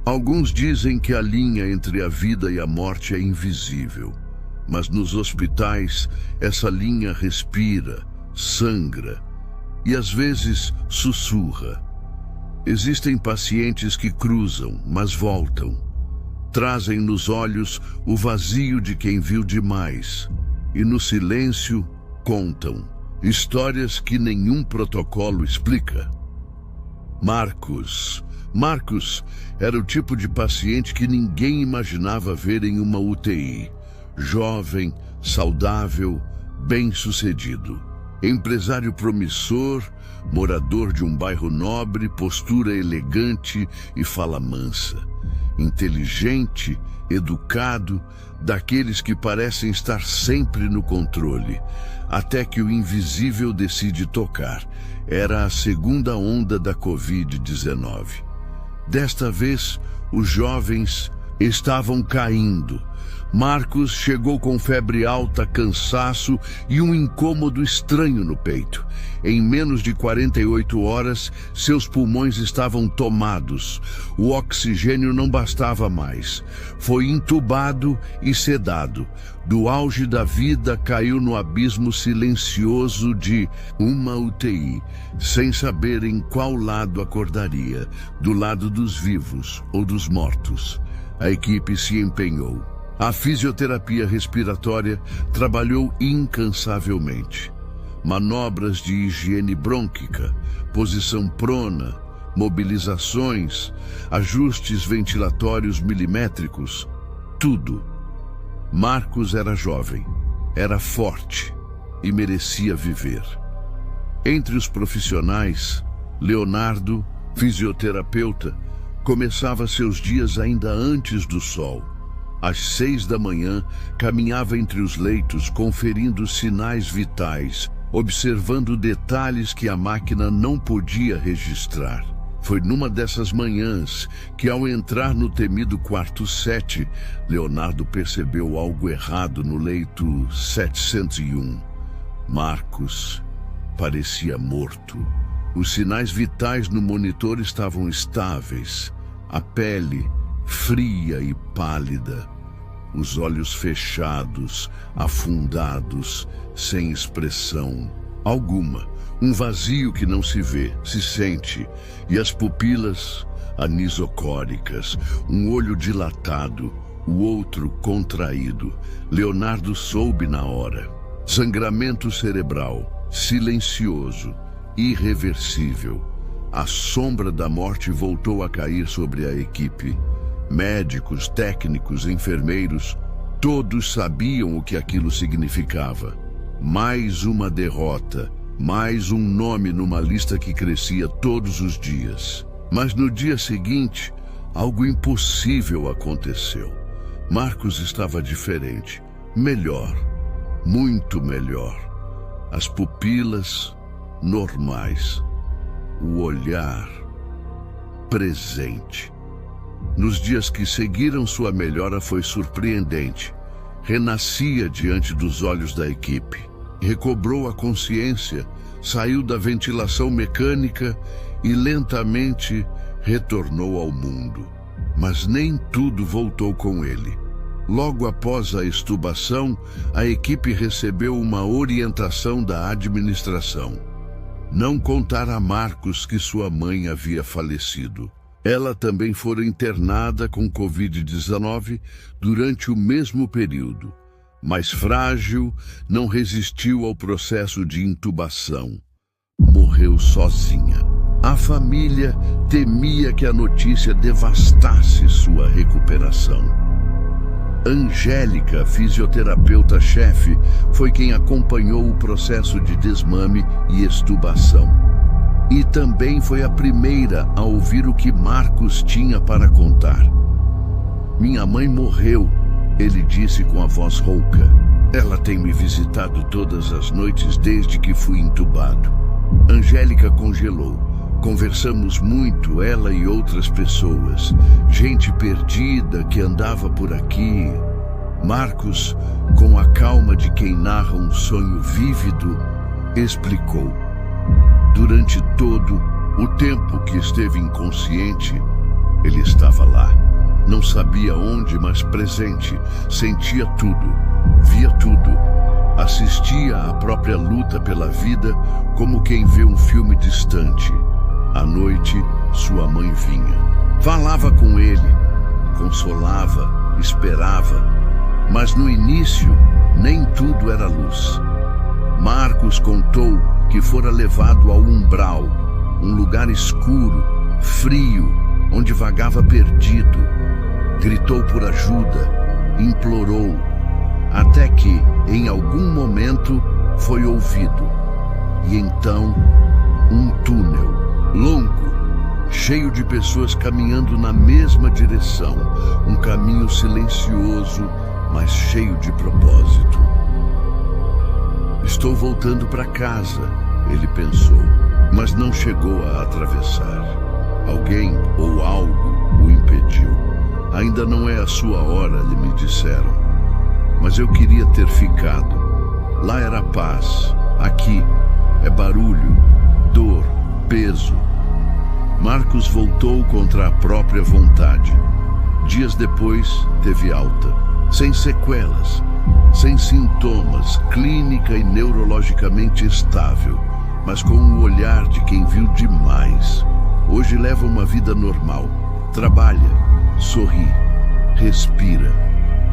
Alguns dizem que a linha entre a vida e a morte é invisível, mas nos hospitais essa linha respira, sangra e às vezes sussurra. Existem pacientes que cruzam, mas voltam. Trazem nos olhos o vazio de quem viu demais e no silêncio contam histórias que nenhum protocolo explica. Marcos era o tipo de paciente que ninguém imaginava ver em uma UTI. Jovem, saudável, bem-sucedido. Empresário promissor, morador de um bairro nobre, postura elegante e fala mansa. Inteligente, educado, daqueles que parecem estar sempre no controle, até que o invisível decide tocar. Era a segunda onda da Covid-19. Desta vez, os jovens estavam caindo. Marcos chegou com febre alta, cansaço e um incômodo estranho no peito. Em menos de 48 horas, seus pulmões estavam tomados. O oxigênio não bastava mais. Foi entubado e sedado. Do auge da vida, caiu no abismo silencioso de uma UTI, sem saber em qual lado acordaria, do lado dos vivos ou dos mortos. A equipe se empenhou. A fisioterapia respiratória trabalhou incansavelmente. Manobras de higiene brônquica, posição prona, mobilizações, ajustes ventilatórios milimétricos, tudo. Marcos era jovem, era forte e merecia viver. Entre os profissionais, Leonardo, fisioterapeuta, começava seus dias ainda antes do sol. Às 6 da manhã, caminhava entre os leitos, conferindo sinais vitais, observando detalhes que a máquina não podia registrar. Foi numa dessas manhãs que, ao entrar no temido quarto 7, Leonardo percebeu algo errado no leito 701. Marcos parecia morto. Os sinais vitais no monitor estavam estáveis. A pele fria e pálida, os olhos fechados, afundados, sem expressão alguma, um vazio que não se vê, se sente, e as pupilas anisocóricas, um olho dilatado, o outro contraído. Leonardo soube na hora. Sangramento cerebral, silencioso, irreversível. A sombra da morte voltou a cair sobre a equipe. Médicos, técnicos, enfermeiros, todos sabiam o que aquilo significava. Mais uma derrota, mais um nome numa lista que crescia todos os dias. Mas no dia seguinte, algo impossível aconteceu. Marcos estava diferente, melhor, muito melhor. As pupilas normais, o olhar presente. Nos dias que seguiram, sua melhora foi surpreendente. Renascia diante dos olhos da equipe. Recobrou a consciência, saiu da ventilação mecânica e lentamente retornou ao mundo. Mas nem tudo voltou com ele. Logo após a extubação, a equipe recebeu uma orientação da administração. Não contar a Marcos que sua mãe havia falecido. Ela também fora internada com Covid-19 durante o mesmo período, mas frágil, não resistiu ao processo de intubação. Morreu sozinha. A família temia que a notícia devastasse sua recuperação. Angélica, fisioterapeuta-chefe, foi quem acompanhou o processo de desmame e extubação. E também foi a primeira a ouvir o que Marcos tinha para contar. "Minha mãe morreu", ele disse com a voz rouca. "Ela tem me visitado todas as noites desde que fui entubado." Angélica congelou. Conversamos muito, ela e outras pessoas. Gente perdida que andava por aqui. Marcos, com a calma de quem narra um sonho vívido, explicou. Durante todo o tempo que esteve inconsciente, ele estava lá. Não sabia onde, mas presente. Sentia tudo, via tudo. Assistia à própria luta pela vida como quem vê um filme distante. À noite, sua mãe vinha. Falava com ele, consolava, esperava. Mas no início, nem tudo era luz. Marcos contou que fora levado ao umbral, um lugar escuro, frio, onde vagava perdido. Gritou por ajuda, implorou, até que, em algum momento, foi ouvido. E então, um túnel, longo, cheio de pessoas caminhando na mesma direção, um caminho silencioso, mas cheio de propósito. Estou voltando para casa, ele pensou, mas não chegou a atravessar. Alguém ou algo o impediu. Ainda não é a sua hora, me disseram. Mas eu queria ter ficado. Lá era paz, aqui é barulho, dor, peso. Marcos voltou contra a própria vontade. Dias depois, teve alta, sem sequelas, sem sintomas, clínica e neurologicamente estável, mas com o olhar de quem viu demais. Hoje leva uma vida normal, trabalha, sorri, respira.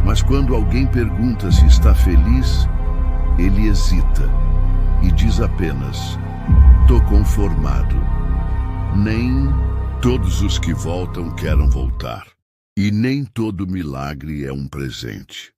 Mas quando alguém pergunta se está feliz, ele hesita e diz apenas: "Tô conformado." Nem todos os que voltam querem voltar. E nem todo milagre é um presente.